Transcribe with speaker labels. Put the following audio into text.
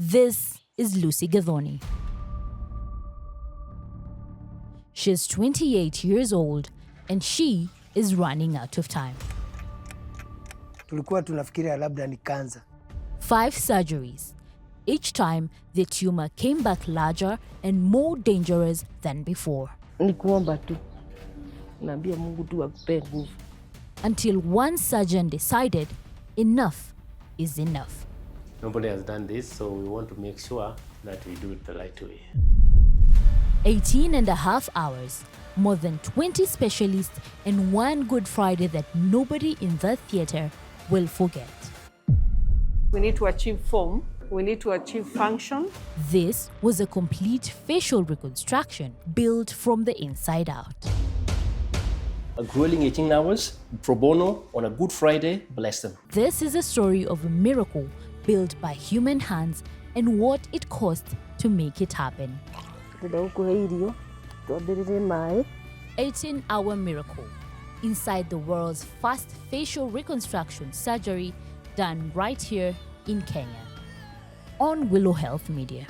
Speaker 1: This is Lucy Gathoni. She's 28 years old and she is running out of time.
Speaker 2: Tulikuwa tunafikiria labda ni kansa.
Speaker 1: 5 surgeries. Each time, the tumor came back larger and more dangerous than before.
Speaker 3: Ni kuomba tu. Naambia Mungu tu akupe nguvu.
Speaker 1: Until one surgeon decided enough is enough.
Speaker 4: Nobody has done this, so we want to make sure that we do it the right way.
Speaker 1: 18 and a half hours, more than 20 specialists, and one Good Friday that nobody in the theater will forget.
Speaker 5: We need to achieve form. We need to achieve function.
Speaker 1: This was a complete facial reconstruction built from the inside out.
Speaker 6: A grueling 18 hours, pro bono, on a Good Friday, bless them.
Speaker 1: This is a story of a miracle built by human hands and what it cost to make it happen. 18-hour miracle inside the world's first facial reconstruction surgery done right here in Kenya. On Willow Health Media.